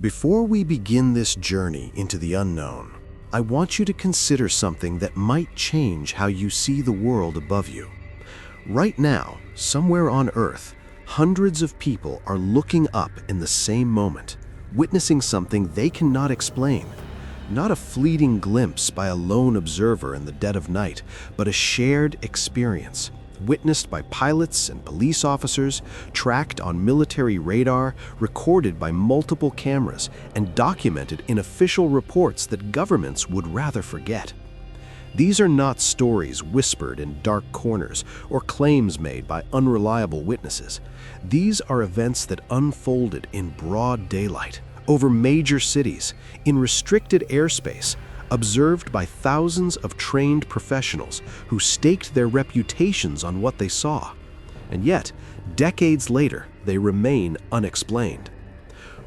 Before we begin this journey into the unknown, I want you to consider something that might change how you see the world above you. Right now, somewhere on Earth, hundreds of people are looking up in the same moment, witnessing something they cannot explain. Not a fleeting glimpse by a lone observer in the dead of night, but a shared experience, witnessed by pilots and police officers, tracked on military radar, recorded by multiple cameras, and documented in official reports that governments would rather forget. These are not stories whispered in dark corners or claims made by unreliable witnesses. These are events that unfolded in broad daylight, over major cities, in restricted airspace, observed by thousands of trained professionals who staked their reputations on what they saw. And yet, decades later, they remain unexplained.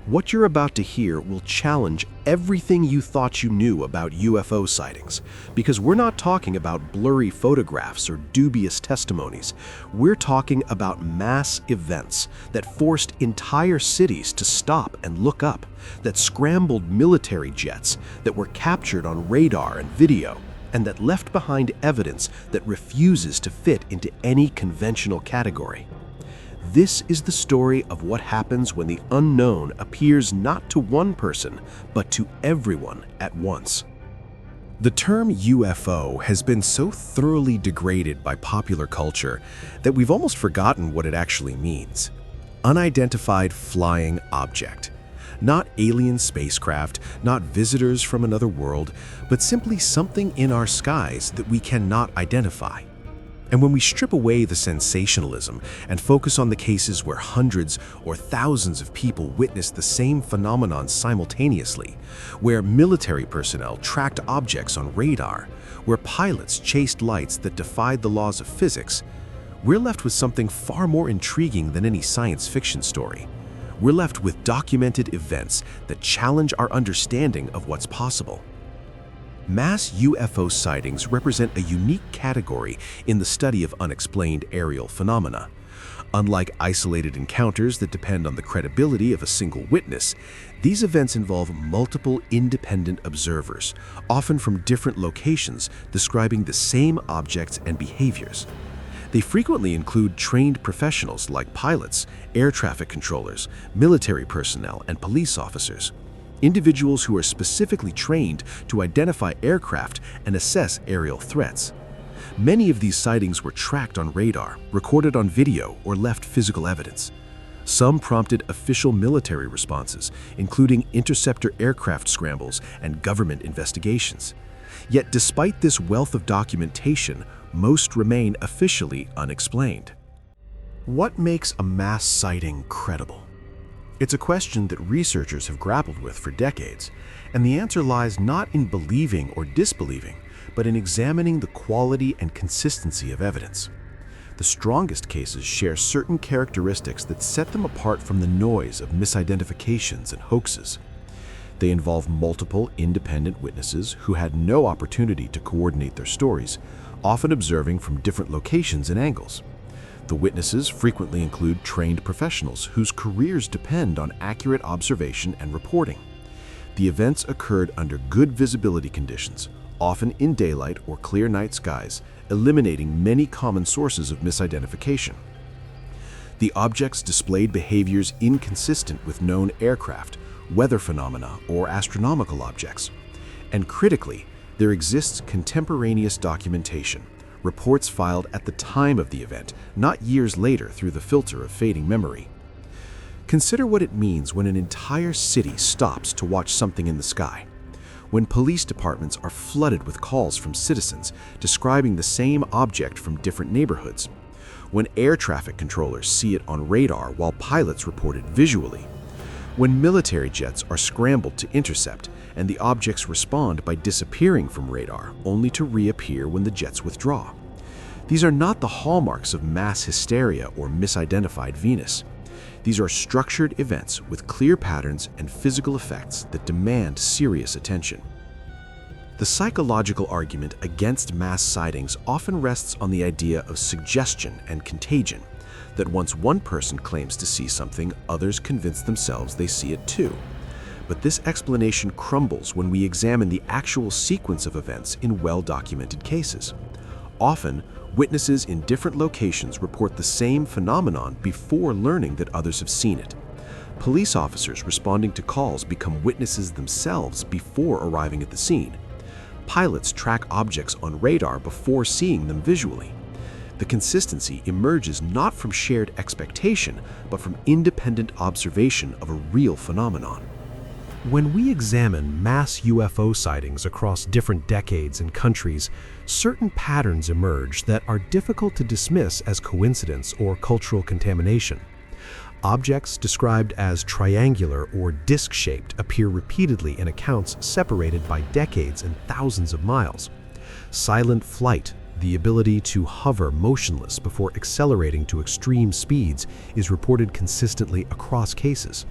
What you're about to hear will challenge everything you thought you knew about UFO sightings, because we're not talking about blurry photographs or dubious testimonies. We're talking about mass events that forced entire cities to stop and look up, that scrambled military jets, that were captured on radar and video, and that left behind evidence that refuses to fit into any conventional category. This is the story of what happens when the unknown appears not to one person, but to everyone at once. The term UFO has been so thoroughly degraded by popular culture that we've almost forgotten what it actually means. Unidentified flying object. Not alien spacecraft, not visitors from another world, but simply something in our skies that we cannot identify. And when we strip away the sensationalism and focus on the cases where hundreds or thousands of people witnessed the same phenomenon simultaneously, where military personnel tracked objects on radar, where pilots chased lights that defied the laws of physics, we're left with something far more intriguing than any science fiction story. We're left with documented events that challenge our understanding of what's possible. Mass UFO sightings represent a unique category in the study of unexplained aerial phenomena. Unlike isolated encounters that depend on the credibility of a single witness, these events involve multiple independent observers, often from different locations, describing the same objects and behaviors. They frequently include trained professionals like pilots, air traffic controllers, military personnel, and police officers. Individuals who are specifically trained to identify aircraft and assess aerial threats. Many of these sightings were tracked on radar, recorded on video, or left physical evidence. Some prompted official military responses, including interceptor aircraft scrambles and government investigations. Yet despite this wealth of documentation, most remain officially unexplained. What makes a mass sighting credible? It's a question that researchers have grappled with for decades, and the answer lies not in believing or disbelieving, but in examining the quality and consistency of evidence. The strongest cases share certain characteristics that set them apart from the noise of misidentifications and hoaxes. They involve multiple independent witnesses who had no opportunity to coordinate their stories, often observing from different locations and angles. The witnesses frequently include trained professionals whose careers depend on accurate observation and reporting. The events occurred under good visibility conditions, often in daylight or clear night skies, eliminating many common sources of misidentification. The objects displayed behaviors inconsistent with known aircraft, weather phenomena, or astronomical objects. And critically, there exists contemporaneous documentation. Reports filed at the time of the event, not years later through the filter of fading memory. Consider what it means when an entire city stops to watch something in the sky, when police departments are flooded with calls from citizens describing the same object from different neighborhoods, when air traffic controllers see it on radar while pilots report it visually, when military jets are scrambled to intercept and the objects respond by disappearing from radar only to reappear when the jets withdraw. These are not the hallmarks of mass hysteria or misidentified Venus. These are structured events with clear patterns and physical effects that demand serious attention. The psychological argument against mass sightings often rests on the idea of suggestion and contagion, that once one person claims to see something, others convince themselves they see it too. But this explanation crumbles when we examine the actual sequence of events in well-documented cases. Often, witnesses in different locations report the same phenomenon before learning that others have seen it. Police officers responding to calls become witnesses themselves before arriving at the scene. Pilots track objects on radar before seeing them visually. The consistency emerges not from shared expectation, but from independent observation of a real phenomenon. When we examine mass UFO sightings across different decades and countries, certain patterns emerge that are difficult to dismiss as coincidence or cultural contamination. Objects described as triangular or disc-shaped appear repeatedly in accounts separated by decades and thousands of miles. Silent flight, the ability to hover motionless before accelerating to extreme speeds, is reported consistently across cases.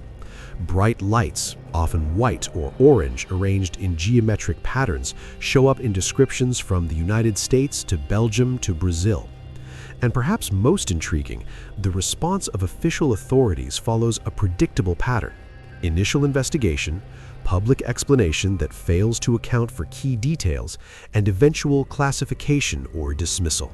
Bright lights, often white or orange arranged in geometric patterns, show up in descriptions from the United States to Belgium to Brazil. And perhaps most intriguing, the response of official authorities follows a predictable pattern: initial investigation, public explanation that fails to account for key details, and eventual classification or dismissal.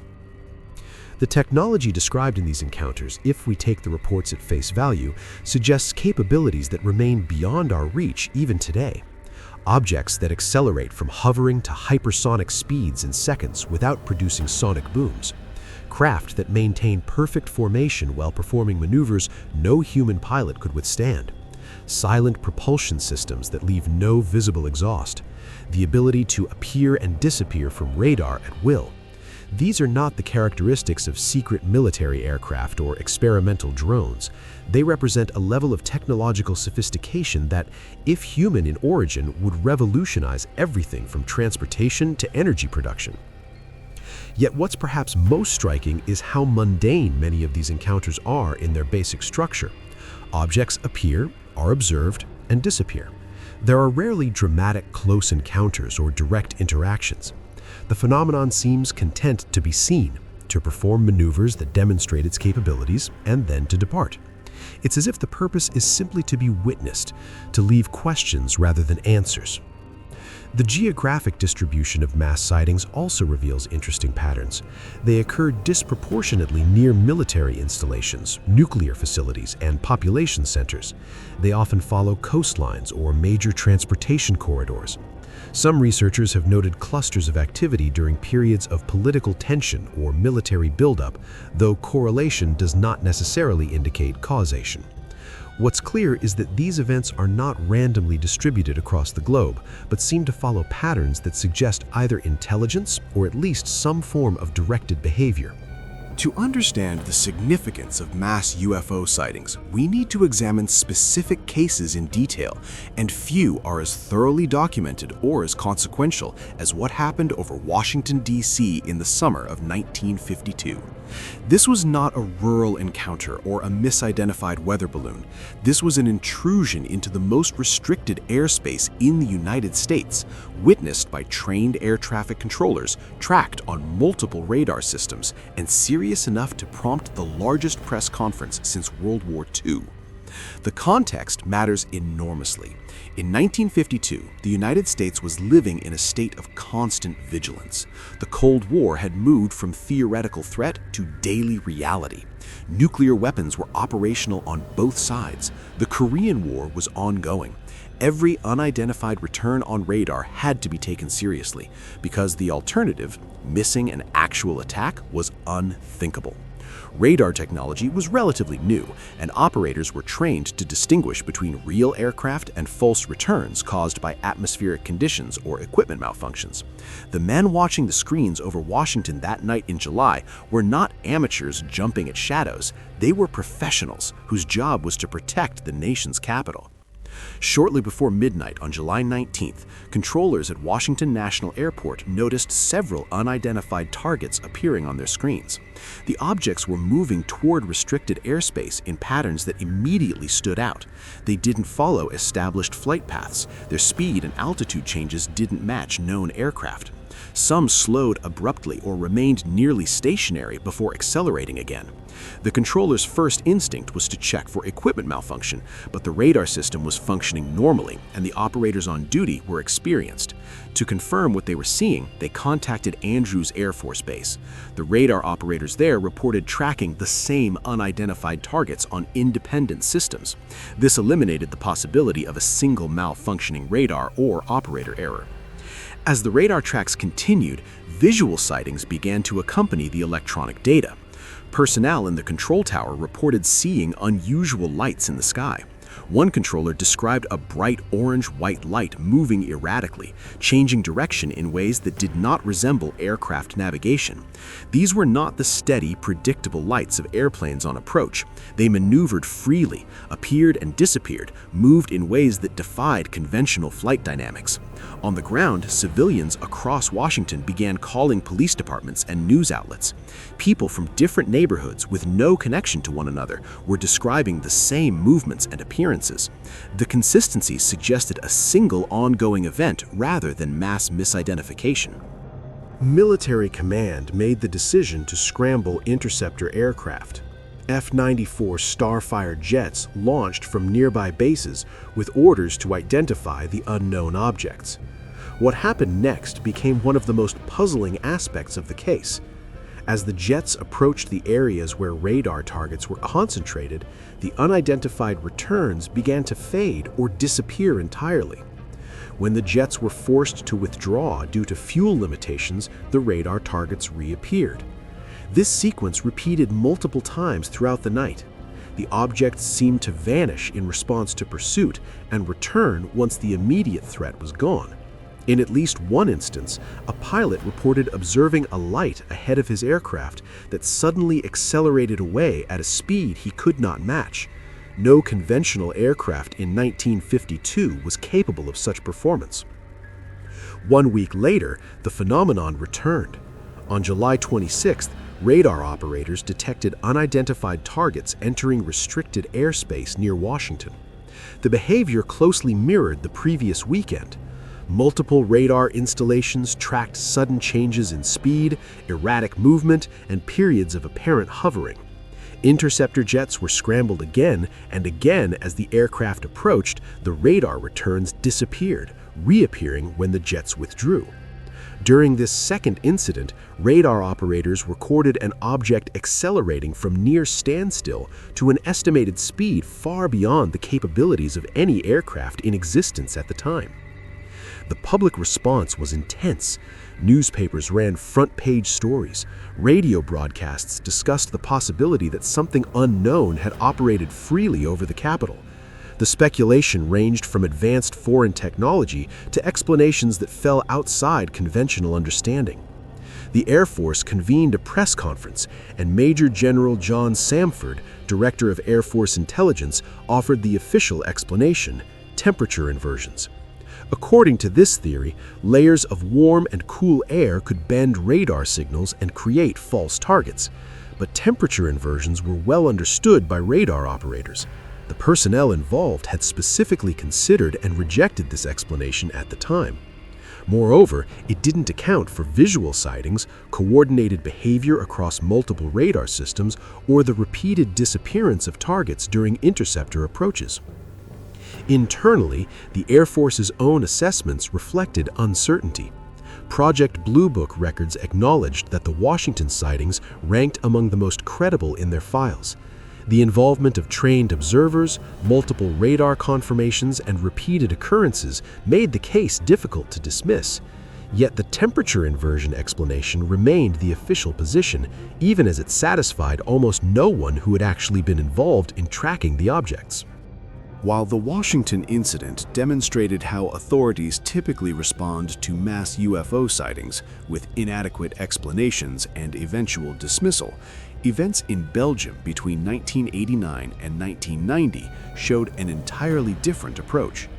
The technology described in these encounters, if we take the reports at face value, suggests capabilities that remain beyond our reach even today. Objects that accelerate from hovering to hypersonic speeds in seconds without producing sonic booms. Craft that maintain perfect formation while performing maneuvers no human pilot could withstand. Silent propulsion systems that leave no visible exhaust. The ability to appear and disappear from radar at will. These are not the characteristics of secret military aircraft or experimental drones. They represent a level of technological sophistication that, if human in origin, would revolutionize everything from transportation to energy production. Yet what's perhaps most striking is how mundane many of these encounters are in their basic structure. Objects appear, are observed, and disappear. There are rarely dramatic close encounters or direct interactions. The phenomenon seems content to be seen, to perform maneuvers that demonstrate its capabilities, and then to depart. It's as if the purpose is simply to be witnessed, to leave questions rather than answers. The geographic distribution of mass sightings also reveals interesting patterns. They occur disproportionately near military installations, nuclear facilities, and population centers. They often follow coastlines or major transportation corridors. Some researchers have noted clusters of activity during periods of political tension or military buildup, though correlation does not necessarily indicate causation. What's clear is that these events are not randomly distributed across the globe, but seem to follow patterns that suggest either intelligence or at least some form of directed behavior. To understand the significance of mass UFO sightings, we need to examine specific cases in detail, and few are as thoroughly documented or as consequential as what happened over Washington, D.C. in the summer of 1952. This was not a rural encounter or a misidentified weather balloon. This was an intrusion into the most restricted airspace in the United States, witnessed by trained air traffic controllers, tracked on multiple radar systems, and serious enough to prompt the largest press conference since World War II. The context matters enormously. In 1952, the United States was living in a state of constant vigilance. The Cold War had moved from theoretical threat to daily reality. Nuclear weapons were operational on both sides. The Korean War was ongoing. Every unidentified return on radar had to be taken seriously, because the alternative, missing an actual attack, was unthinkable. Radar technology was relatively new, and operators were trained to distinguish between real aircraft and false returns caused by atmospheric conditions or equipment malfunctions. The men watching the screens over Washington that night in July were not amateurs jumping at shadows. They were professionals whose job was to protect the nation's capital. Shortly before midnight on July 19th, controllers at Washington National Airport noticed several unidentified targets appearing on their screens. The objects were moving toward restricted airspace in patterns that immediately stood out. They didn't follow established flight paths. Their speed and altitude changes didn't match known aircraft. Some slowed abruptly or remained nearly stationary before accelerating again. The controller's first instinct was to check for equipment malfunction, but the radar system was functioning normally and the operators on duty were experienced. To confirm what they were seeing, they contacted Andrews Air Force Base. The radar operators there reported tracking the same unidentified targets on independent systems. This eliminated the possibility of a single malfunctioning radar or operator error. As the radar tracks continued, visual sightings began to accompany the electronic data. Personnel in the control tower reported seeing unusual lights in the sky. One controller described a bright orange-white light moving erratically, changing direction in ways that did not resemble aircraft navigation. These were not the steady, predictable lights of airplanes on approach. They maneuvered freely, appeared and disappeared, moved in ways that defied conventional flight dynamics. On the ground, civilians across Washington began calling police departments and news outlets. People from different neighborhoods with no connection to one another were describing the same movements and appearances. The consistency suggested a single ongoing event rather than mass misidentification. Military command made the decision to scramble interceptor aircraft. F-94 Starfire jets launched from nearby bases with orders to identify the unknown objects. What happened next became one of the most puzzling aspects of the case. As the jets approached the areas where radar targets were concentrated, the unidentified returns began to fade or disappear entirely. When the jets were forced to withdraw due to fuel limitations, the radar targets reappeared. This sequence repeated multiple times throughout the night. The objects seemed to vanish in response to pursuit and return once the immediate threat was gone. In at least one instance, a pilot reported observing a light ahead of his aircraft that suddenly accelerated away at a speed he could not match. No conventional aircraft in 1952 was capable of such performance. 1 week later, the phenomenon returned. On July 26th, radar operators detected unidentified targets entering restricted airspace near Washington. The behavior closely mirrored the previous weekend. Multiple radar installations tracked sudden changes in speed, erratic movement, and periods of apparent hovering. Interceptor jets were scrambled again and again as the aircraft approached. The radar returns disappeared, reappearing when the jets withdrew. During this second incident, radar operators recorded an object accelerating from near standstill to an estimated speed far beyond the capabilities of any aircraft in existence at the time. The public response was intense. Newspapers ran front-page stories. Radio broadcasts discussed the possibility that something unknown had operated freely over the Capitol. The speculation ranged from advanced foreign technology to explanations that fell outside conventional understanding. The Air Force convened a press conference, and Major General John Samford, Director of Air Force Intelligence, offered the official explanation: temperature inversions. According to this theory, layers of warm and cool air could bend radar signals and create false targets. But temperature inversions were well understood by radar operators. The personnel involved had specifically considered and rejected this explanation at the time. Moreover, it didn't account for visual sightings, coordinated behavior across multiple radar systems, or the repeated disappearance of targets during interceptor approaches. Internally, the Air Force's own assessments reflected uncertainty. Project Blue Book records acknowledged that the Washington sightings ranked among the most credible in their files. The involvement of trained observers, multiple radar confirmations, and repeated occurrences made the case difficult to dismiss. Yet the temperature inversion explanation remained the official position, even as it satisfied almost no one who had actually been involved in tracking the objects. While the Washington incident demonstrated how authorities typically respond to mass UFO sightings with inadequate explanations and eventual dismissal, events in Belgium between 1989 and 1990 showed an entirely different approach.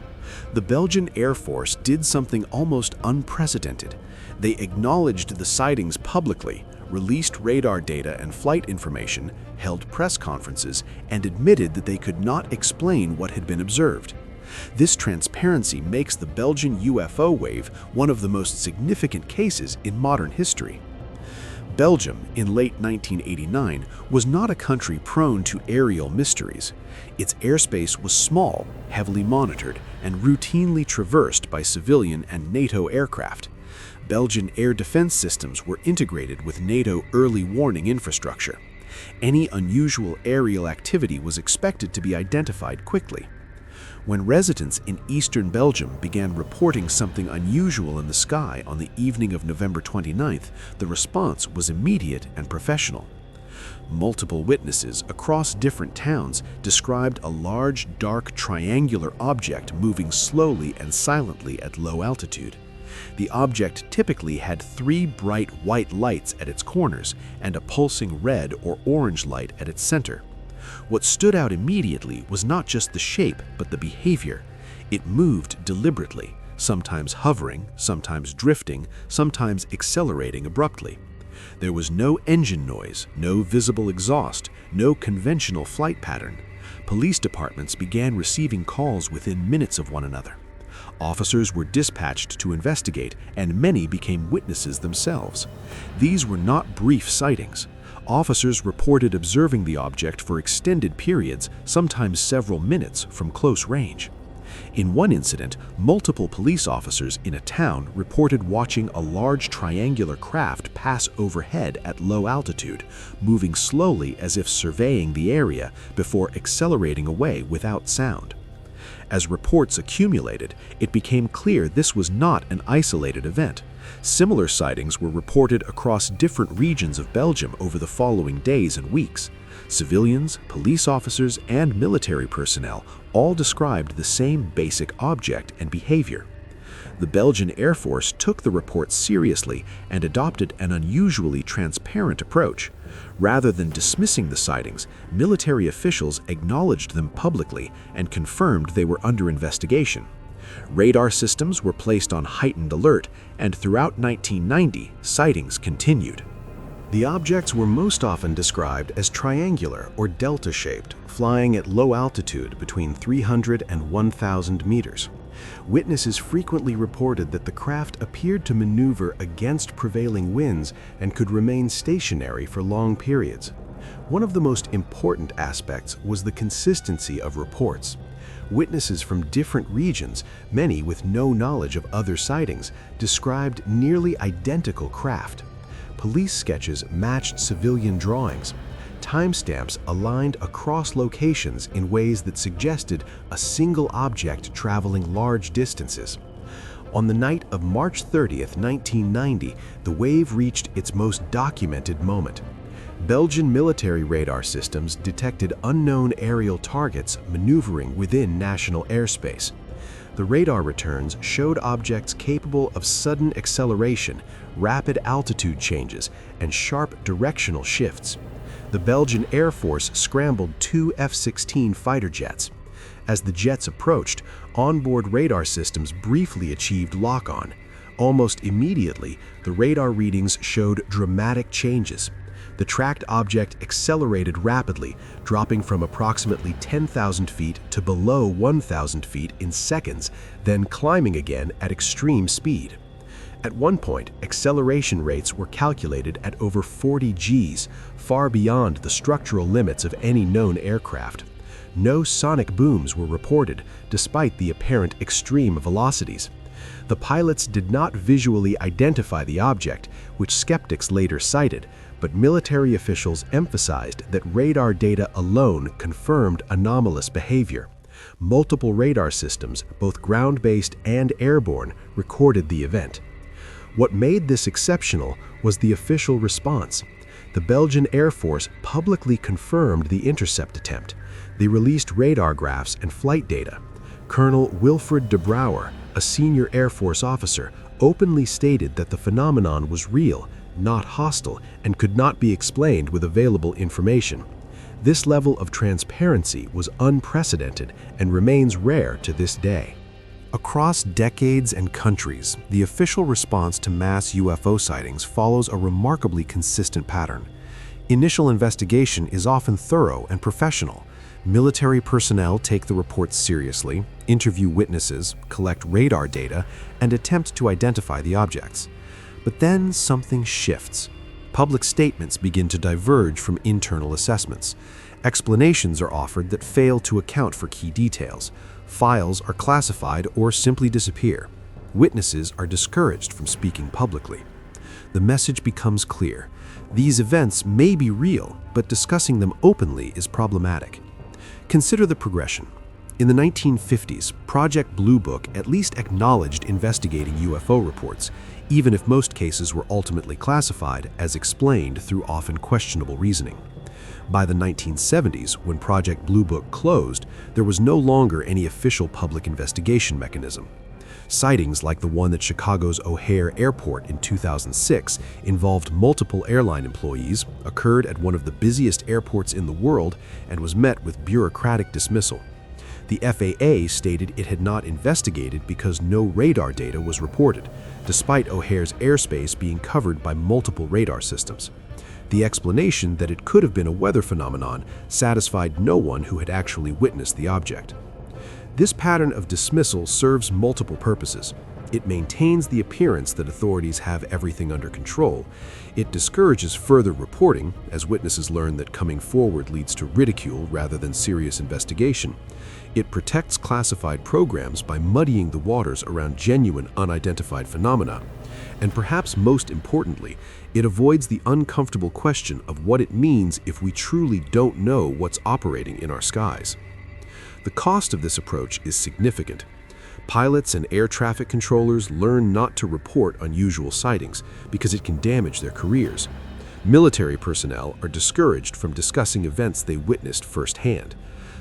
The Belgian Air Force did something almost unprecedented. They acknowledged the sightings publicly, released radar data and flight information, held press conferences, and admitted that they could not explain what had been observed. This transparency makes the Belgian UFO wave one of the most significant cases in modern history. Belgium, in late 1989, was not a country prone to aerial mysteries. Its airspace was small, heavily monitored, and routinely traversed by civilian and NATO aircraft. Belgian air defense systems were integrated with NATO early warning infrastructure. Any unusual aerial activity was expected to be identified quickly. When residents in eastern Belgium began reporting something unusual in the sky on the evening of November 29th, the response was immediate and professional. Multiple witnesses across different towns described a large, dark, triangular object moving slowly and silently at low altitude. The object typically had 3 bright white lights at its corners and a pulsing red or orange light at its center. What stood out immediately was not just the shape, but the behavior. It moved deliberately, sometimes hovering, sometimes drifting, sometimes accelerating abruptly. There was no engine noise, no visible exhaust, no conventional flight pattern. Police departments began receiving calls within minutes of one another. Officers were dispatched to investigate, and many became witnesses themselves. These were not brief sightings. Officers reported observing the object for extended periods, sometimes several minutes, from close range. In one incident, multiple police officers in a town reported watching a large triangular craft pass overhead at low altitude, moving slowly as if surveying the area before accelerating away without sound. As reports accumulated, it became clear this was not an isolated event. Similar sightings were reported across different regions of Belgium over the following days and weeks. Civilians, police officers, and military personnel all described the same basic object and behavior. The Belgian Air Force took the reports seriously and adopted an unusually transparent approach. Rather than dismissing the sightings, military officials acknowledged them publicly and confirmed they were under investigation. Radar systems were placed on heightened alert, and throughout 1990, sightings continued. The objects were most often described as triangular or delta-shaped, flying at low altitude between 300 and 1,000 meters. Witnesses frequently reported that the craft appeared to maneuver against prevailing winds and could remain stationary for long periods. One of the most important aspects was the consistency of reports. Witnesses from different regions, many with no knowledge of other sightings, described nearly identical craft. Police sketches matched civilian drawings. Timestamps aligned across locations in ways that suggested a single object traveling large distances. On the night of March 30th, 1990, the wave reached its most documented moment. Belgian military radar systems detected unknown aerial targets maneuvering within national airspace. The radar returns showed objects capable of sudden acceleration, rapid altitude changes, and sharp directional shifts. The Belgian Air Force scrambled 2 F-16 fighter jets. As the jets approached, onboard radar systems briefly achieved lock-on. Almost immediately, the radar readings showed dramatic changes. The tracked object accelerated rapidly, dropping from approximately 10,000 feet to below 1,000 feet in seconds, then climbing again at extreme speed. At one point, acceleration rates were calculated at over 40 Gs, far beyond the structural limits of any known aircraft. No sonic booms were reported, despite the apparent extreme velocities. The pilots did not visually identify the object, which skeptics later cited, but military officials emphasized that radar data alone confirmed anomalous behavior. Multiple radar systems, both ground-based and airborne, recorded the event. What made this exceptional was the official response. The Belgian Air Force publicly confirmed the intercept attempt. They released radar graphs and flight data. Colonel Wilfred de Brouwer, a senior Air Force officer, openly stated that the phenomenon was real, not hostile, and could not be explained with available information. This level of transparency was unprecedented and remains rare to this day. Across decades and countries, the official response to mass UFO sightings follows a remarkably consistent pattern. Initial investigation is often thorough and professional. Military personnel take the reports seriously, interview witnesses, collect radar data, and attempt to identify the objects. But then something shifts. Public statements begin to diverge from internal assessments. Explanations are offered that fail to account for key details. Files are classified or simply disappear. Witnesses are discouraged from speaking publicly. The message becomes clear. These events may be real, but discussing them openly is problematic. Consider the progression. In the 1950s, Project Blue Book at least acknowledged investigating UFO reports, even if most cases were ultimately classified as explained through often questionable reasoning. By the 1970s, when Project Blue Book closed, there was no longer any official public investigation mechanism. Sightings like the one at Chicago's O'Hare Airport in 2006 involved multiple airline employees, occurred at one of the busiest airports in the world, and was met with bureaucratic dismissal. The FAA stated it had not investigated because no radar data was reported, despite O'Hare's airspace being covered by multiple radar systems. The explanation that it could have been a weather phenomenon satisfied no one who had actually witnessed the object. This pattern of dismissal serves multiple purposes. It maintains the appearance that authorities have everything under control. It discourages further reporting, as witnesses learn that coming forward leads to ridicule rather than serious investigation. It protects classified programs by muddying the waters around genuine unidentified phenomena. And perhaps most importantly, it avoids the uncomfortable question of what it means if we truly don't know what's operating in our skies. The cost of this approach is significant. Pilots and air traffic controllers learn not to report unusual sightings because it can damage their careers. Military personnel are discouraged from discussing events they witnessed firsthand.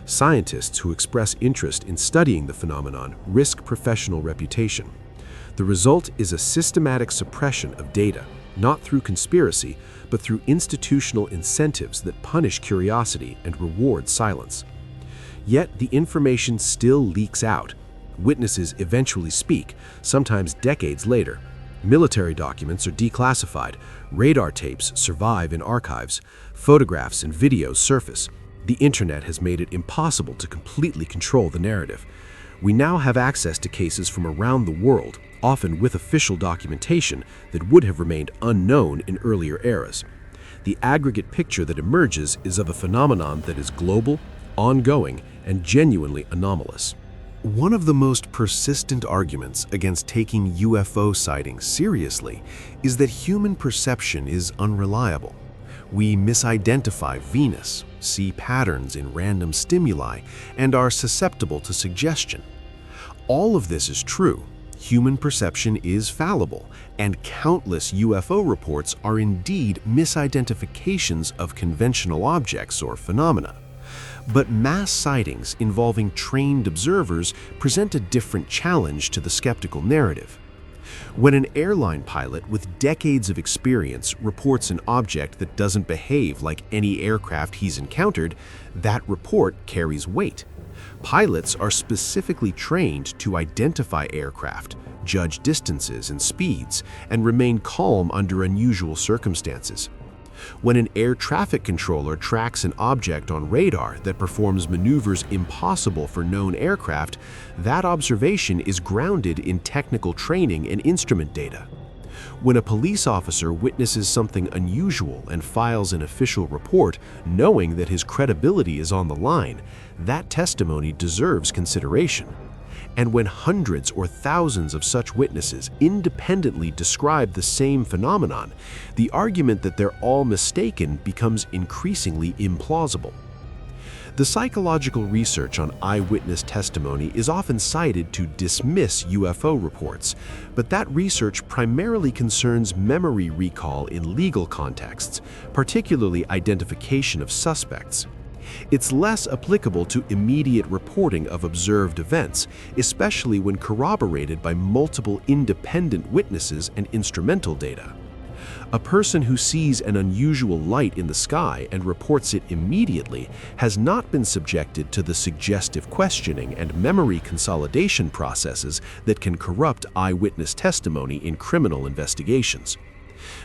Scientists who express interest in studying the phenomenon risk professional reputation. The result is a systematic suppression of data, not through conspiracy, but through institutional incentives that punish curiosity and reward silence. Yet the information still leaks out. Witnesses eventually speak, sometimes decades later. Military documents are declassified, radar tapes survive in archives, photographs and videos surface. The internet has made it impossible to completely control the narrative. We now have access to cases from around the world, often with official documentation that would have remained unknown in earlier eras. The aggregate picture that emerges is of a phenomenon that is global, ongoing, and genuinely anomalous. One of the most persistent arguments against taking UFO sightings seriously is that human perception is unreliable. We misidentify Venus, see patterns in random stimuli, and are susceptible to suggestion. All of this is true. Human perception is fallible, and countless UFO reports are indeed misidentifications of conventional objects or phenomena. But mass sightings involving trained observers present a different challenge to the skeptical narrative. When an airline pilot with decades of experience reports an object that doesn't behave like any aircraft he's encountered, that report carries weight. Pilots are specifically trained to identify aircraft, judge distances and speeds, and remain calm under unusual circumstances. When an air traffic controller tracks an object on radar that performs maneuvers impossible for known aircraft, that observation is grounded in technical training and instrument data. When a police officer witnesses something unusual and files an official report, knowing that his credibility is on the line, that testimony deserves consideration. And when hundreds or thousands of such witnesses independently describe the same phenomenon, the argument that they're all mistaken becomes increasingly implausible. The psychological research on eyewitness testimony is often cited to dismiss UFO reports, but that research primarily concerns memory recall in legal contexts, particularly identification of suspects. It's less applicable to immediate reporting of observed events, especially when corroborated by multiple independent witnesses and instrumental data. A person who sees an unusual light in the sky and reports it immediately has not been subjected to the suggestive questioning and memory consolidation processes that can corrupt eyewitness testimony in criminal investigations.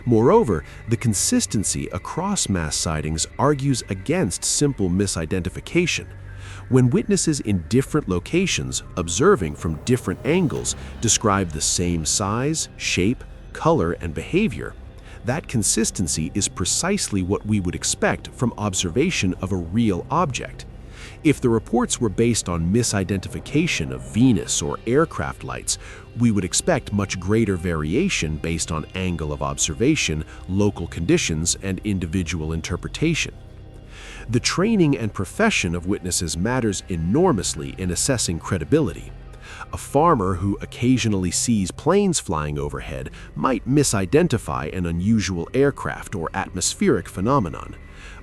Moreover, the consistency across mass sightings argues against simple misidentification. When witnesses in different locations, observing from different angles, describe the same size, shape, color, and behavior, that consistency is precisely what we would expect from observation of a real object. If the reports were based on misidentification of Venus or aircraft lights, we would expect much greater variation based on angle of observation, local conditions, and individual interpretation. The training and profession of witnesses matters enormously in assessing credibility. A farmer who occasionally sees planes flying overhead might misidentify an unusual aircraft or atmospheric phenomenon.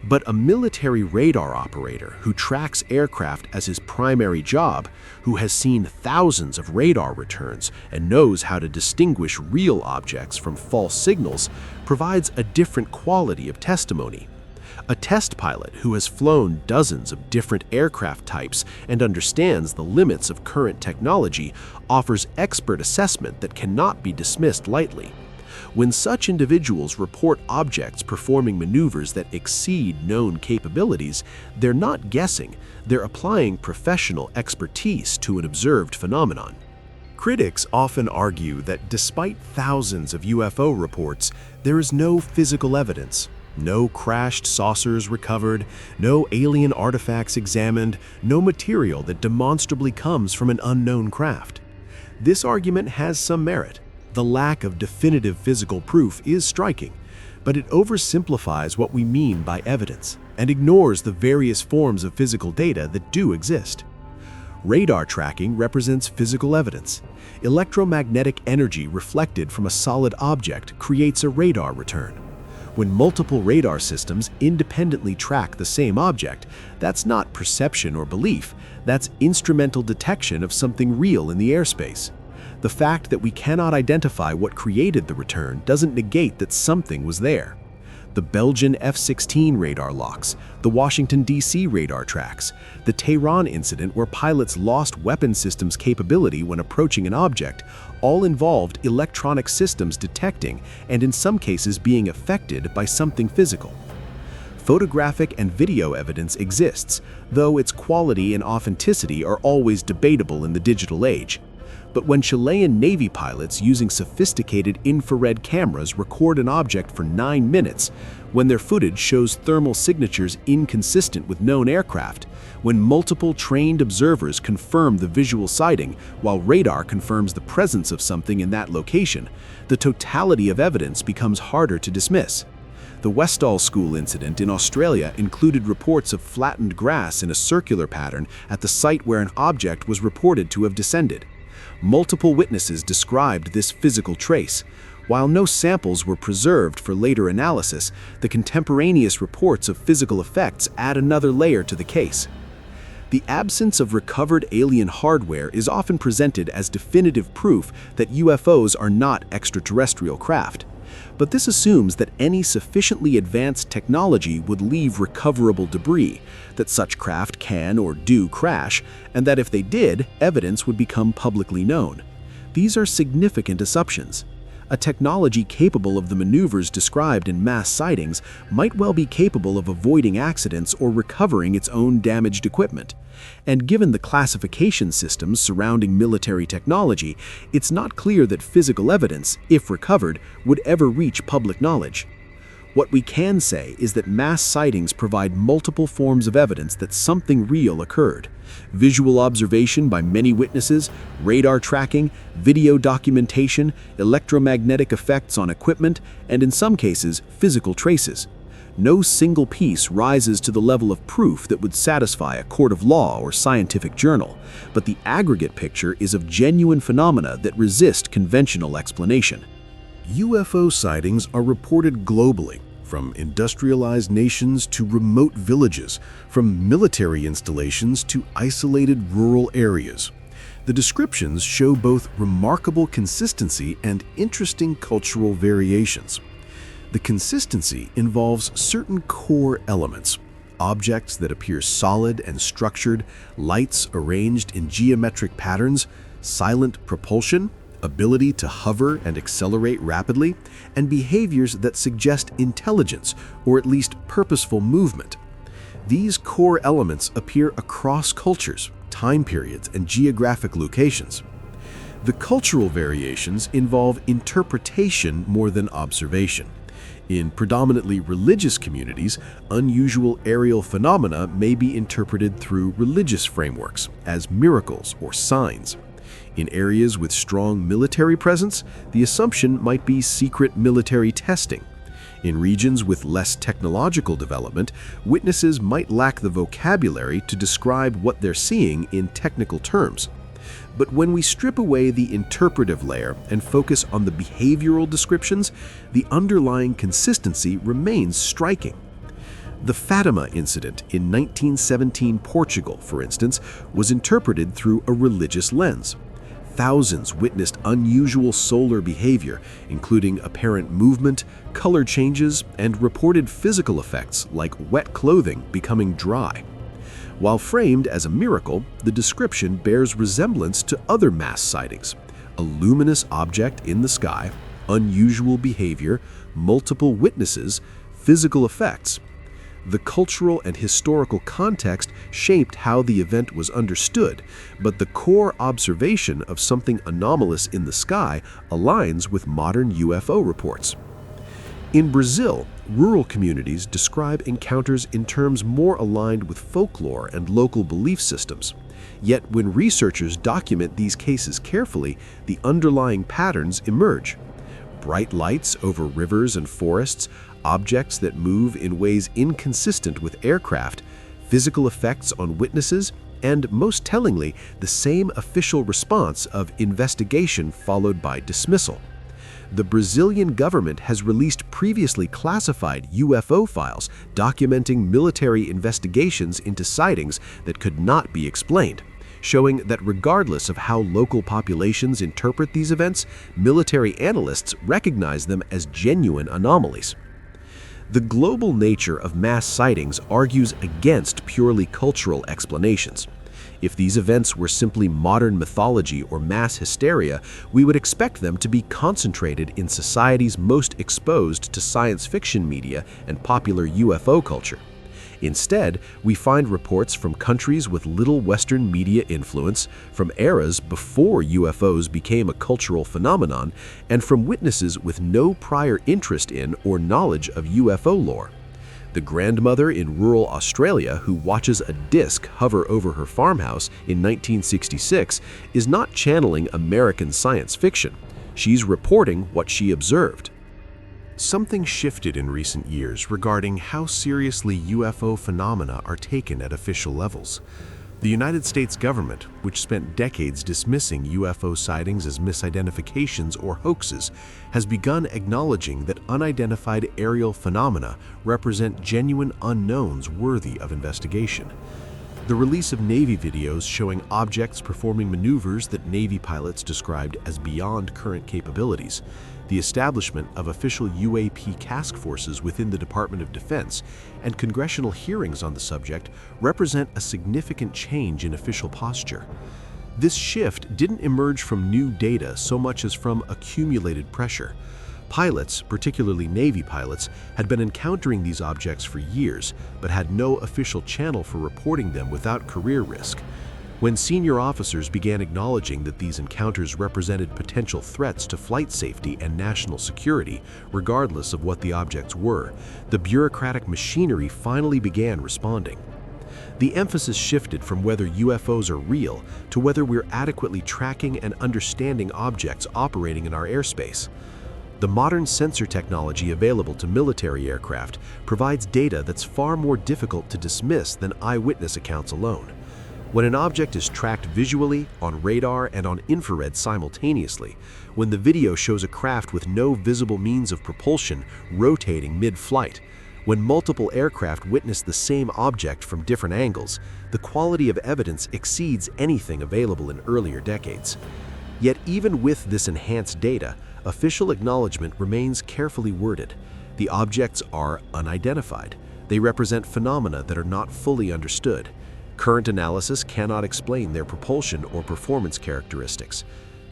But a military radar operator who tracks aircraft as his primary job, who has seen thousands of radar returns and knows how to distinguish real objects from false signals, provides a different quality of testimony. A test pilot who has flown dozens of different aircraft types and understands the limits of current technology offers expert assessment that cannot be dismissed lightly. When such individuals report objects performing maneuvers that exceed known capabilities, they're not guessing, they're applying professional expertise to an observed phenomenon. Critics often argue that despite thousands of UFO reports, there is no physical evidence. No crashed saucers recovered, no alien artifacts examined, no material that demonstrably comes from an unknown craft. This argument has some merit. The lack of definitive physical proof is striking, but it oversimplifies what we mean by evidence and ignores the various forms of physical data that do exist. Radar tracking represents physical evidence. Electromagnetic energy reflected from a solid object creates a radar return. When multiple radar systems independently track the same object, that's not perception or belief, that's instrumental detection of something real in the airspace. The fact that we cannot identify what created the return doesn't negate that something was there. The Belgian F-16 radar locks, the Washington, D.C. radar tracks, the Tehran incident where pilots lost weapon systems capability when approaching an object, all involved electronic systems detecting and in some cases being affected by something physical. Photographic and video evidence exists, though its quality and authenticity are always debatable in the digital age. But when Chilean Navy pilots using sophisticated infrared cameras record an object for 9 minutes, when their footage shows thermal signatures inconsistent with known aircraft, when multiple trained observers confirm the visual sighting while radar confirms the presence of something in that location, the totality of evidence becomes harder to dismiss. The Westall School incident in Australia included reports of flattened grass in a circular pattern at the site where an object was reported to have descended. Multiple witnesses described this physical trace. While no samples were preserved for later analysis, the contemporaneous reports of physical effects add another layer to the case. The absence of recovered alien hardware is often presented as definitive proof that UFOs are not extraterrestrial craft. But this assumes that any sufficiently advanced technology would leave recoverable debris, that such craft can or do crash, and that if they did, evidence would become publicly known. These are significant assumptions. A technology capable of the maneuvers described in mass sightings might well be capable of avoiding accidents or recovering its own damaged equipment. And given the classification systems surrounding military technology, it's not clear that physical evidence, if recovered, would ever reach public knowledge. What we can say is that mass sightings provide multiple forms of evidence that something real occurred. Visual observation by many witnesses, radar tracking, video documentation, electromagnetic effects on equipment, and in some cases, physical traces. No single piece rises to the level of proof that would satisfy a court of law or scientific journal, but the aggregate picture is of genuine phenomena that resist conventional explanation. UFO sightings are reported globally, from industrialized nations to remote villages, from military installations to isolated rural areas. The descriptions show both remarkable consistency and interesting cultural variations. The consistency involves certain core elements: objects that appear solid and structured, lights arranged in geometric patterns, silent propulsion, ability to hover and accelerate rapidly, and behaviors that suggest intelligence or at least purposeful movement. These core elements appear across cultures, time periods, and geographic locations. The cultural variations involve interpretation more than observation. In predominantly religious communities, unusual aerial phenomena may be interpreted through religious frameworks, as miracles or signs. In areas with strong military presence, the assumption might be secret military testing. In regions with less technological development, witnesses might lack the vocabulary to describe what they're seeing in technical terms. But when we strip away the interpretive layer and focus on the behavioral descriptions, the underlying consistency remains striking. The Fatima incident in 1917 Portugal, for instance, was interpreted through a religious lens. Thousands witnessed unusual solar behavior, including apparent movement, color changes, and reported physical effects like wet clothing becoming dry. While framed as a miracle, the description bears resemblance to other mass sightings: a luminous object in the sky, unusual behavior, multiple witnesses, physical effects. The cultural and historical context shaped how the event was understood, but the core observation of something anomalous in the sky aligns with modern UFO reports. In Brazil, rural communities describe encounters in terms more aligned with folklore and local belief systems. Yet when researchers document these cases carefully, the underlying patterns emerge. Bright lights over rivers and forests, objects that move in ways inconsistent with aircraft, physical effects on witnesses, and most tellingly, the same official response of investigation followed by dismissal. The Brazilian government has released previously classified UFO files documenting military investigations into sightings that could not be explained, showing that regardless of how local populations interpret these events, military analysts recognize them as genuine anomalies. The global nature of mass sightings argues against purely cultural explanations. If these events were simply modern mythology or mass hysteria, we would expect them to be concentrated in societies most exposed to science fiction media and popular UFO culture. Instead, we find reports from countries with little Western media influence, from eras before UFOs became a cultural phenomenon, and from witnesses with no prior interest in or knowledge of UFO lore. The grandmother in rural Australia who watches a disc hover over her farmhouse in 1966 is not channeling American science fiction. She's reporting what she observed. Something shifted in recent years regarding how seriously UFO phenomena are taken at official levels. The United States government, which spent decades dismissing UFO sightings as misidentifications or hoaxes, has begun acknowledging that unidentified aerial phenomena represent genuine unknowns worthy of investigation. The release of Navy videos showing objects performing maneuvers that Navy pilots described as beyond current capabilities, the establishment of official UAP task forces within the Department of Defense, and congressional hearings on the subject represent a significant change in official posture. This shift didn't emerge from new data so much as from accumulated pressure. Pilots, particularly Navy pilots, had been encountering these objects for years, but had no official channel for reporting them without career risk. When senior officers began acknowledging that these encounters represented potential threats to flight safety and national security, regardless of what the objects were, the bureaucratic machinery finally began responding. The emphasis shifted from whether UFOs are real to whether we're adequately tracking and understanding objects operating in our airspace. The modern sensor technology available to military aircraft provides data that's far more difficult to dismiss than eyewitness accounts alone. When an object is tracked visually, on radar, and on infrared simultaneously, when the video shows a craft with no visible means of propulsion rotating mid-flight, when multiple aircraft witness the same object from different angles, the quality of evidence exceeds anything available in earlier decades. Yet even with this enhanced data, official acknowledgement remains carefully worded. The objects are unidentified. They represent phenomena that are not fully understood. Current analysis cannot explain their propulsion or performance characteristics.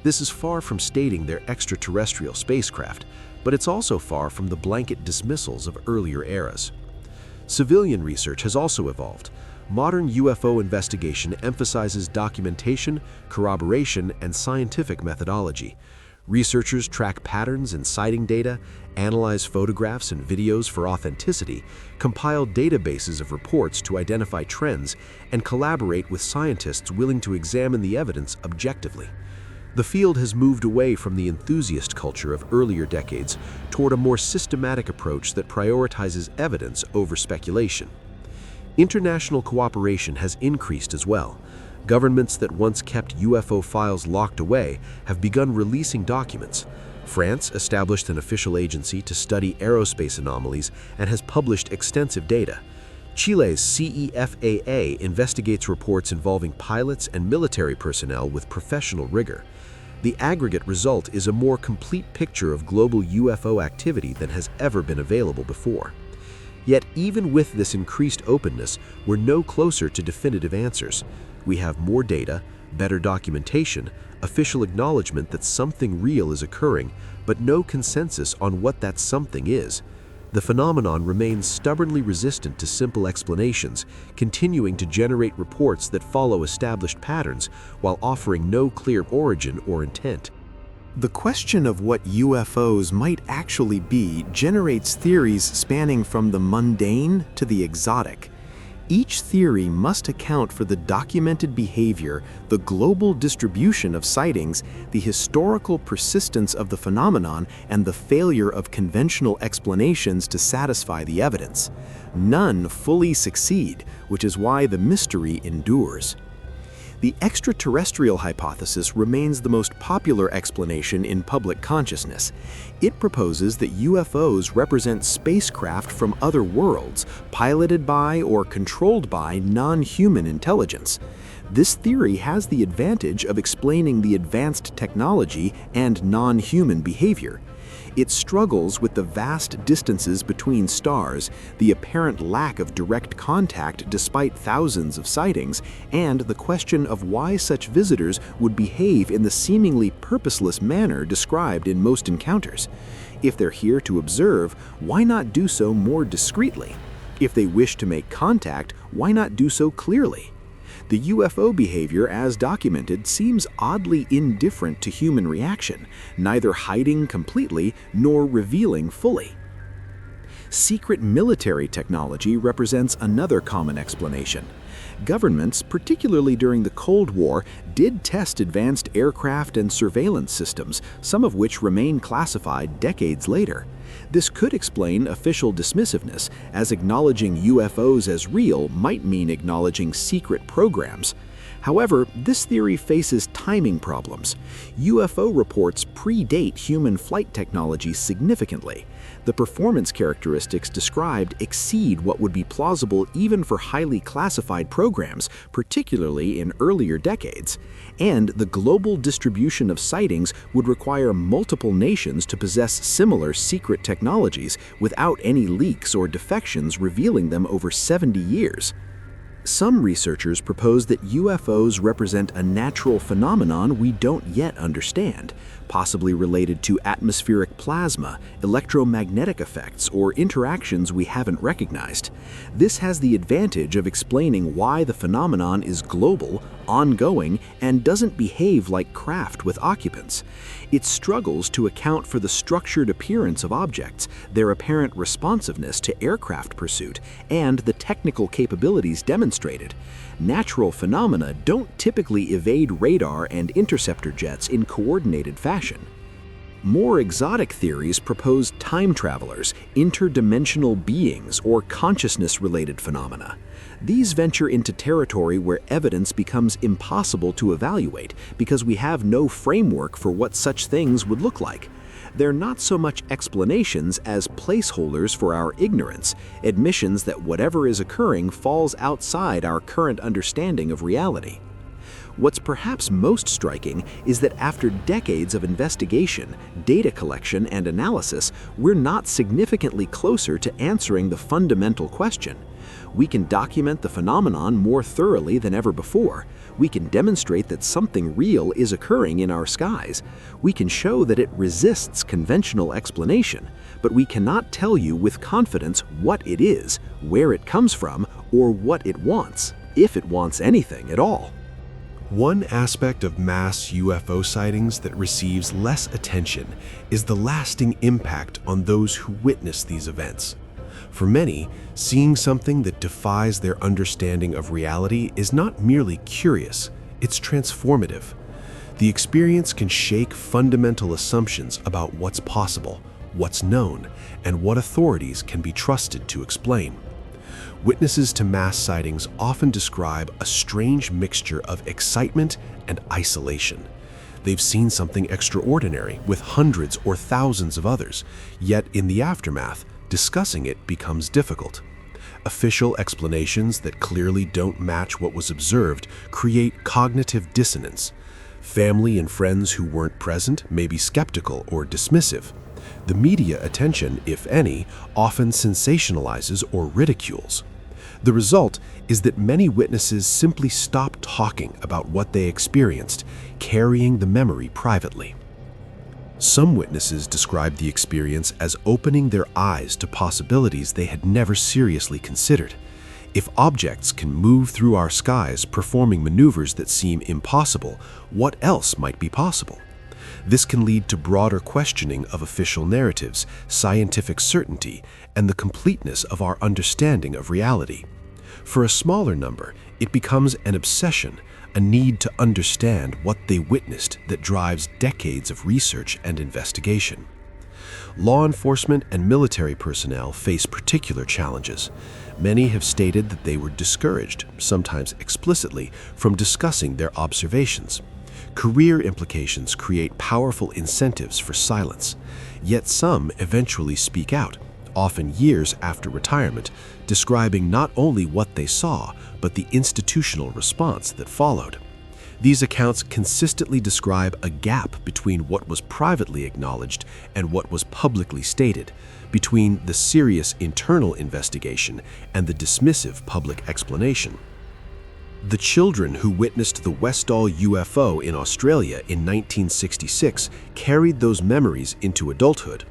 This is far from stating they're extraterrestrial spacecraft, but it's also far from the blanket dismissals of earlier eras. Civilian research has also evolved. Modern UFO investigation emphasizes documentation, corroboration, and scientific methodology. Researchers track patterns in sighting data, analyze photographs and videos for authenticity, compile databases of reports to identify trends, and collaborate with scientists willing to examine the evidence objectively. The field has moved away from the enthusiast culture of earlier decades toward a more systematic approach that prioritizes evidence over speculation. International cooperation has increased as well. Governments that once kept UFO files locked away have begun releasing documents. France established an official agency to study aerospace anomalies and has published extensive data. Chile's CEFAA investigates reports involving pilots and military personnel with professional rigor. The aggregate result is a more complete picture of global UFO activity than has ever been available before. Yet even with this increased openness, we're no closer to definitive answers. We have more data, better documentation, official acknowledgement that something real is occurring, but no consensus on what that something is. The phenomenon remains stubbornly resistant to simple explanations, continuing to generate reports that follow established patterns while offering no clear origin or intent. The question of what UFOs might actually be generates theories spanning from the mundane to the exotic. Each theory must account for the documented behavior, the global distribution of sightings, the historical persistence of the phenomenon, and the failure of conventional explanations to satisfy the evidence. None fully succeed, which is why the mystery endures. The extraterrestrial hypothesis remains the most popular explanation in public consciousness. It proposes that UFOs represent spacecraft from other worlds, piloted by or controlled by non-human intelligence. This theory has the advantage of explaining the advanced technology and non-human behavior. It struggles with the vast distances between stars, the apparent lack of direct contact despite thousands of sightings, and the question of why such visitors would behave in the seemingly purposeless manner described in most encounters. If they're here to observe, why not do so more discreetly? If they wish to make contact, why not do so clearly? The UFO behavior, as documented, seems oddly indifferent to human reaction, neither hiding completely nor revealing fully. Secret military technology represents another common explanation. Governments, particularly during the Cold War, did test advanced aircraft and surveillance systems, some of which remain classified decades later. This could explain official dismissiveness, as acknowledging UFOs as real might mean acknowledging secret programs. However, this theory faces timing problems. UFO reports predate human flight technology significantly. The performance characteristics described exceed what would be plausible even for highly classified programs, particularly in earlier decades. And the global distribution of sightings would require multiple nations to possess similar secret technologies without any leaks or defections revealing them over 70 years. Some researchers propose that UFOs represent a natural phenomenon we don't yet understand, possibly related to atmospheric plasma, electromagnetic effects, or interactions we haven't recognized. This has the advantage of explaining why the phenomenon is global, ongoing, and doesn't behave like craft with occupants. It struggles to account for the structured appearance of objects, their apparent responsiveness to aircraft pursuit, and the technical capabilities demonstrated. Natural phenomena don't typically evade radar and interceptor jets in coordinated fashion. More exotic theories propose time travelers, interdimensional beings, or consciousness-related phenomena. These venture into territory where evidence becomes impossible to evaluate because we have no framework for what such things would look like. They're not so much explanations as placeholders for our ignorance, admissions that whatever is occurring falls outside our current understanding of reality. What's perhaps most striking is that after decades of investigation, data collection, and analysis, we're not significantly closer to answering the fundamental question. We can document the phenomenon more thoroughly than ever before. We can demonstrate that something real is occurring in our skies. We can show that it resists conventional explanation, but we cannot tell you with confidence what it is, where it comes from, or what it wants, if it wants anything at all. One aspect of mass UFO sightings that receives less attention is the lasting impact on those who witness these events. For many, seeing something that defies their understanding of reality is not merely curious, it's transformative. The experience can shake fundamental assumptions about what's possible, what's known, and what authorities can be trusted to explain. Witnesses to mass sightings often describe a strange mixture of excitement and isolation. They've seen something extraordinary with hundreds or thousands of others, yet in the aftermath, discussing it becomes difficult. Official explanations that clearly don't match what was observed create cognitive dissonance. Family and friends who weren't present may be skeptical or dismissive. The media attention, if any, often sensationalizes or ridicules. The result is that many witnesses simply stop talking about what they experienced, carrying the memory privately. Some witnesses describe the experience as opening their eyes to possibilities they had never seriously considered. If objects can move through our skies performing maneuvers that seem impossible, what else might be possible? This can lead to broader questioning of official narratives, scientific certainty, and the completeness of our understanding of reality. For a smaller number, it becomes an obsession, a need to understand what they witnessed that drives decades of research and investigation. Law enforcement and military personnel face particular challenges. Many have stated that they were discouraged, sometimes explicitly, from discussing their observations. Career implications create powerful incentives for silence, yet some eventually speak out, often years after retirement, describing not only what they saw, but the institutional response that followed. These accounts consistently describe a gap between what was privately acknowledged and what was publicly stated, between the serious internal investigation and the dismissive public explanation. The children who witnessed the Westall UFO in Australia in 1966 carried those memories into adulthood.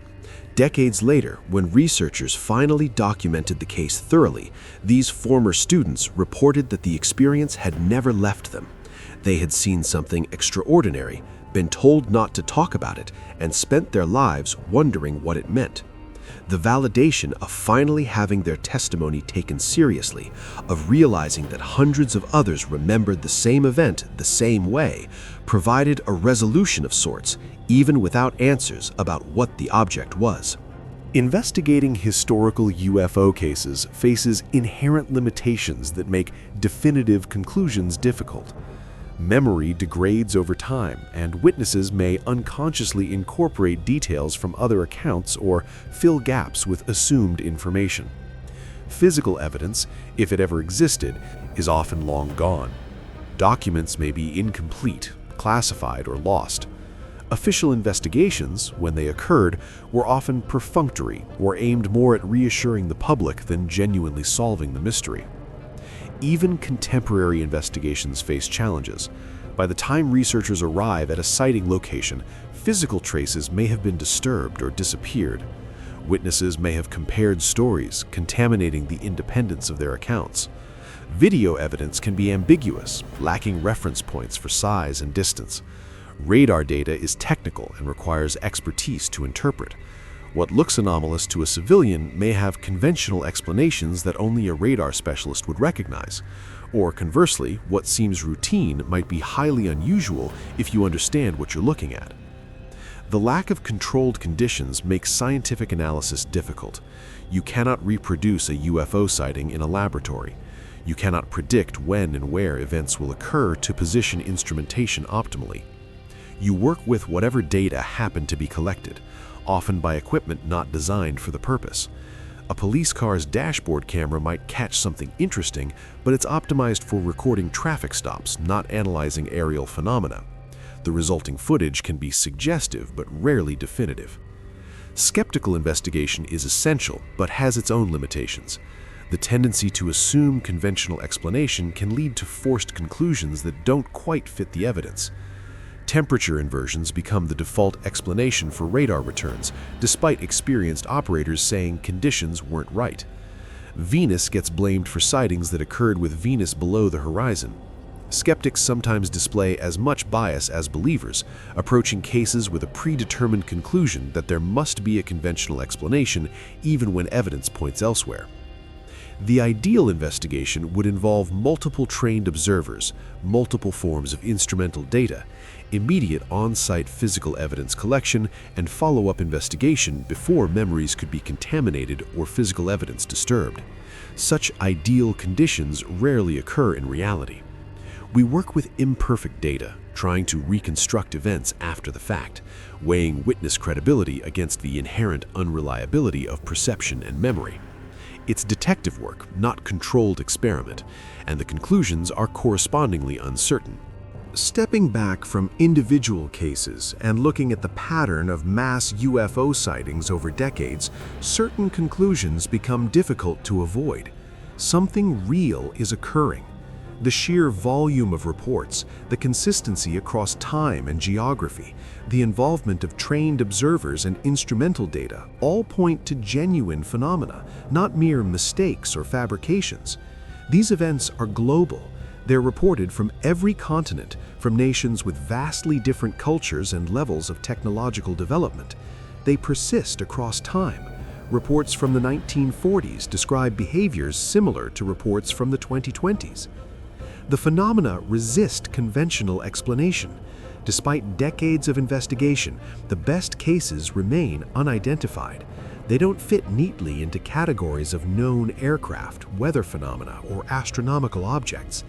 Decades later, when researchers finally documented the case thoroughly, these former students reported that the experience had never left them. They had seen something extraordinary, been told not to talk about it, and spent their lives wondering what it meant. The validation of finally having their testimony taken seriously, of realizing that hundreds of others remembered the same event the same way, provided a resolution of sorts, even without answers about what the object was. Investigating historical UFO cases faces inherent limitations that make definitive conclusions difficult. Memory degrades over time, and witnesses may unconsciously incorporate details from other accounts or fill gaps with assumed information. Physical evidence, if it ever existed, is often long gone. Documents may be incomplete, classified, or lost. Official investigations, when they occurred, were often perfunctory or aimed more at reassuring the public than genuinely solving the mystery. Even contemporary investigations face challenges. By the time researchers arrive at a sighting location, physical traces may have been disturbed or disappeared. Witnesses may have compared stories, contaminating the independence of their accounts. Video evidence can be ambiguous, lacking reference points for size and distance. Radar data is technical and requires expertise to interpret. What looks anomalous to a civilian may have conventional explanations that only a radar specialist would recognize. Or conversely, what seems routine might be highly unusual if you understand what you're looking at. The lack of controlled conditions makes scientific analysis difficult. You cannot reproduce a UFO sighting in a laboratory. You cannot predict when and where events will occur to position instrumentation optimally. You work with whatever data happen to be collected, often by equipment not designed for the purpose. A police car's dashboard camera might catch something interesting, but it's optimized for recording traffic stops, not analyzing aerial phenomena. The resulting footage can be suggestive but rarely definitive. Skeptical investigation is essential, but has its own limitations. The tendency to assume conventional explanation can lead to forced conclusions that don't quite fit the evidence. Temperature inversions become the default explanation for radar returns, despite experienced operators saying conditions weren't right. Venus gets blamed for sightings that occurred with Venus below the horizon. Skeptics sometimes display as much bias as believers, approaching cases with a predetermined conclusion that there must be a conventional explanation even when evidence points elsewhere. The ideal investigation would involve multiple trained observers, multiple forms of instrumental data, immediate on-site physical evidence collection, and follow-up investigation before memories could be contaminated or physical evidence disturbed. Such ideal conditions rarely occur in reality. We work with imperfect data, trying to reconstruct events after the fact, weighing witness credibility against the inherent unreliability of perception and memory. It's detective work, not controlled experiment, and the conclusions are correspondingly uncertain. Stepping back from individual cases and looking at the pattern of mass UFO sightings over decades, certain conclusions become difficult to avoid. Something real is occurring. The sheer volume of reports, the consistency across time and geography, the involvement of trained observers and instrumental data all point to genuine phenomena, not mere mistakes or fabrications. These events are global. They're reported from every continent, from nations with vastly different cultures and levels of technological development. They persist across time. Reports from the 1940s describe behaviors similar to reports from the 2020s. The phenomena resist conventional explanation. Despite decades of investigation, the best cases remain unidentified. They don't fit neatly into categories of known aircraft, weather phenomena, or astronomical objects.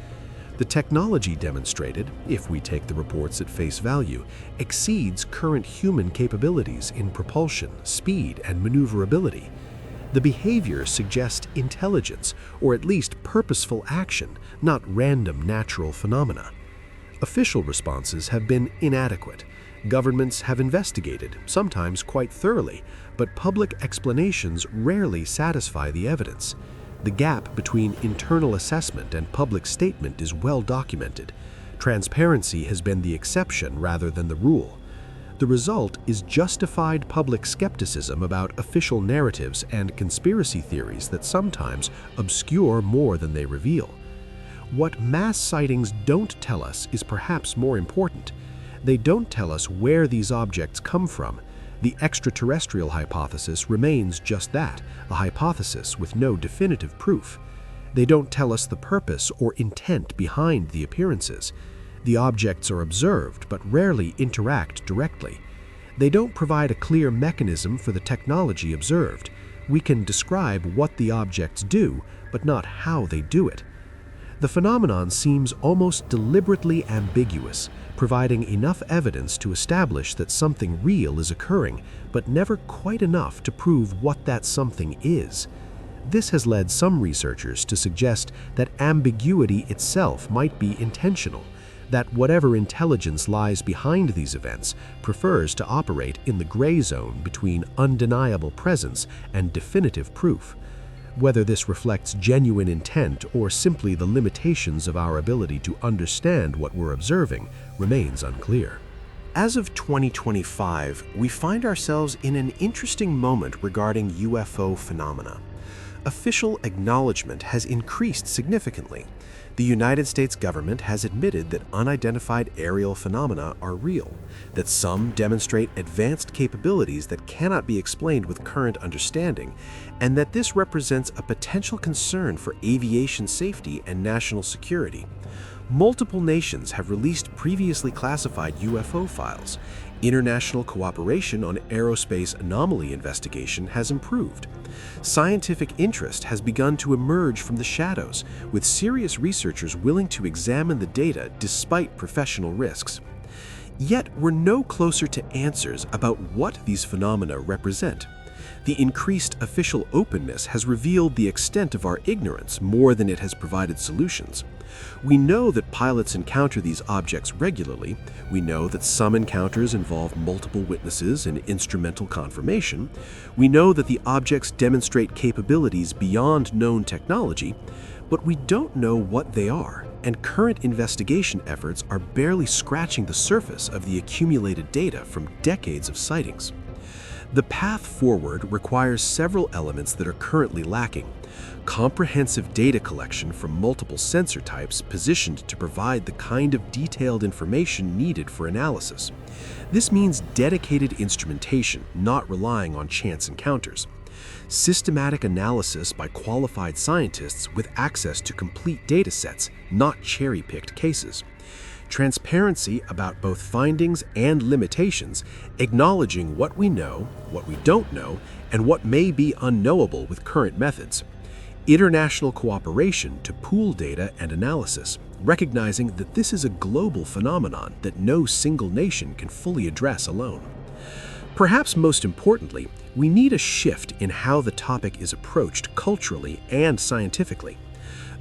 The technology demonstrated, if we take the reports at face value, exceeds current human capabilities in propulsion, speed, and maneuverability. The behavior suggests intelligence, or at least purposeful action, not random natural phenomena. Official responses have been inadequate. Governments have investigated, sometimes quite thoroughly, but public explanations rarely satisfy the evidence. The gap between internal assessment and public statement is well documented. Transparency has been the exception rather than the rule. The result is justified public skepticism about official narratives and conspiracy theories that sometimes obscure more than they reveal. What mass sightings don't tell us is perhaps more important. They don't tell us where these objects come from. The extraterrestrial hypothesis remains just that, a hypothesis with no definitive proof. They don't tell us the purpose or intent behind the appearances. The objects are observed but rarely interact directly. They don't provide a clear mechanism for the technology observed. We can describe what the objects do, but not how they do it. The phenomenon seems almost deliberately ambiguous, providing enough evidence to establish that something real is occurring, but never quite enough to prove what that something is. This has led some researchers to suggest that ambiguity itself might be intentional, that whatever intelligence lies behind these events prefers to operate in the gray zone between undeniable presence and definitive proof. Whether this reflects genuine intent or simply the limitations of our ability to understand what we're observing remains unclear. As of 2025, we find ourselves in an interesting moment regarding UFO phenomena. Official acknowledgement has increased significantly. The United States government has admitted that unidentified aerial phenomena are real, that some demonstrate advanced capabilities that cannot be explained with current understanding, and that this represents a potential concern for aviation safety and national security. Multiple nations have released previously classified UFO files. International cooperation on aerospace anomaly investigation has improved. Scientific interest has begun to emerge from the shadows, with serious researchers willing to examine the data despite professional risks. Yet we're no closer to answers about what these phenomena represent. The increased official openness has revealed the extent of our ignorance more than it has provided solutions. We know that pilots encounter these objects regularly. We know that some encounters involve multiple witnesses and instrumental confirmation. We know that the objects demonstrate capabilities beyond known technology, but we don't know what they are, and current investigation efforts are barely scratching the surface of the accumulated data from decades of sightings. The path forward requires several elements that are currently lacking. Comprehensive data collection from multiple sensor types positioned to provide the kind of detailed information needed for analysis. This means dedicated instrumentation, not relying on chance encounters. Systematic analysis by qualified scientists with access to complete data sets, not cherry-picked cases. Transparency about both findings and limitations, acknowledging what we know, what we don't know, and what may be unknowable with current methods. International cooperation to pool data and analysis, recognizing that this is a global phenomenon that no single nation can fully address alone. Perhaps most importantly, we need a shift in how the topic is approached culturally and scientifically.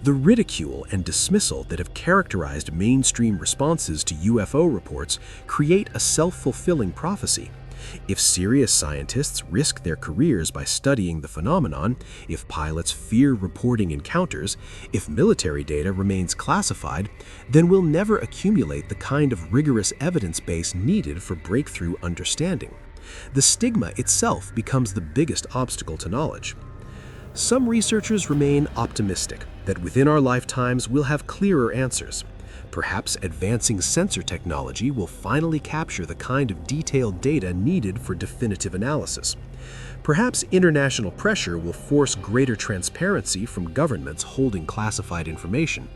The ridicule and dismissal that have characterized mainstream responses to UFO reports create a self-fulfilling prophecy. If serious scientists risk their careers by studying the phenomenon, if pilots fear reporting encounters, if military data remains classified, then we'll never accumulate the kind of rigorous evidence base needed for breakthrough understanding. The stigma itself becomes the biggest obstacle to knowledge. Some researchers remain optimistic that within our lifetimes we'll have clearer answers. Perhaps advancing sensor technology will finally capture the kind of detailed data needed for definitive analysis. Perhaps international pressure will force greater transparency from governments holding classified information.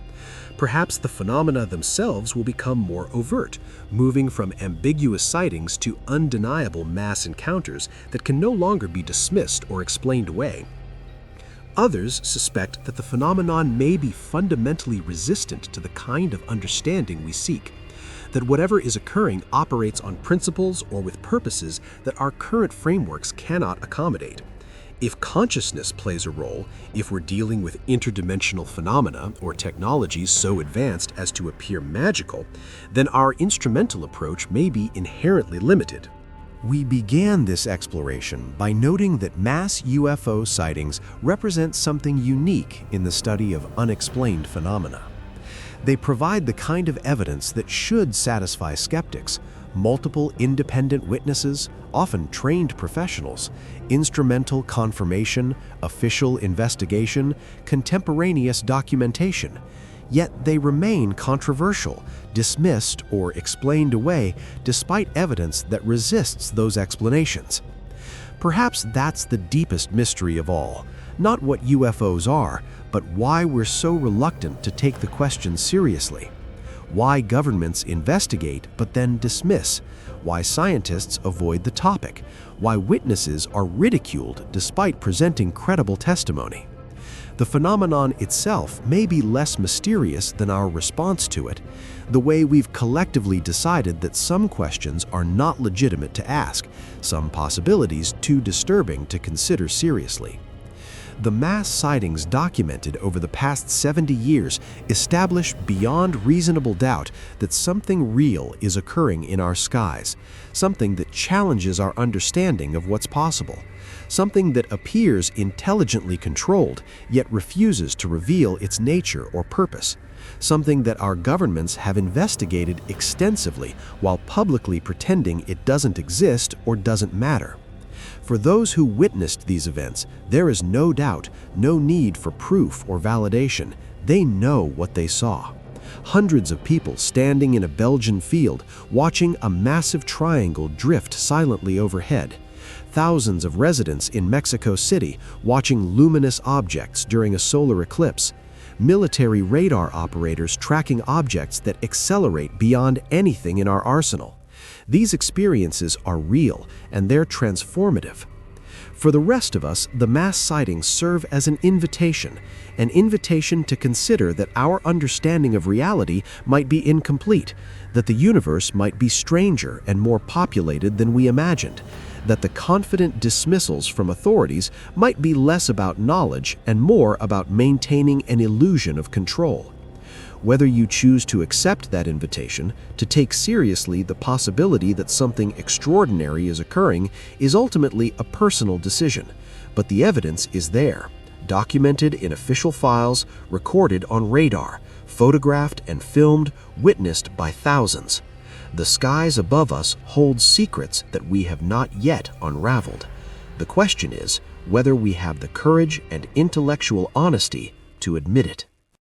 Perhaps the phenomena themselves will become more overt, moving from ambiguous sightings to undeniable mass encounters that can no longer be dismissed or explained away. Others suspect that the phenomenon may be fundamentally resistant to the kind of understanding we seek, that whatever is occurring operates on principles or with purposes that our current frameworks cannot accommodate. If consciousness plays a role, if we're dealing with interdimensional phenomena or technologies so advanced as to appear magical, then our instrumental approach may be inherently limited. We began this exploration by noting that mass UFO sightings represent something unique in the study of unexplained phenomena. They provide the kind of evidence that should satisfy skeptics: multiple independent witnesses, often trained professionals, instrumental confirmation, official investigation, contemporaneous documentation. Yet they remain controversial, dismissed, or explained away despite evidence that resists those explanations. Perhaps that's the deepest mystery of all, not what UFOs are, but why we're so reluctant to take the question seriously. Why governments investigate but then dismiss, why scientists avoid the topic, why witnesses are ridiculed despite presenting credible testimony. The phenomenon itself may be less mysterious than our response to it, the way we've collectively decided that some questions are not legitimate to ask, some possibilities too disturbing to consider seriously. The mass sightings documented over the past 70 years establish beyond reasonable doubt that something real is occurring in our skies, something that challenges our understanding of what's possible, something that appears intelligently controlled yet refuses to reveal its nature or purpose, something that our governments have investigated extensively while publicly pretending it doesn't exist or doesn't matter. For those who witnessed these events, there is no doubt, no need for proof or validation. They know what they saw. Hundreds of people standing in a Belgian field, watching a massive triangle drift silently overhead. Thousands of residents in Mexico City watching luminous objects during a solar eclipse. Military radar operators tracking objects that accelerate beyond anything in our arsenal. These experiences are real, and they're transformative. For the rest of us, the mass sightings serve as an invitation to consider that our understanding of reality might be incomplete, that the universe might be stranger and more populated than we imagined. that the confident dismissals from authorities might be less about knowledge and more about maintaining an illusion of control. Whether you choose to accept that invitation, to take seriously the possibility that something extraordinary is occurring, is ultimately a personal decision. But the evidence is there, documented in official files, recorded on radar, photographed and filmed, witnessed by thousands. The skies above us hold secrets that we have not yet unraveled. The question is whether we have the courage and intellectual honesty to admit it.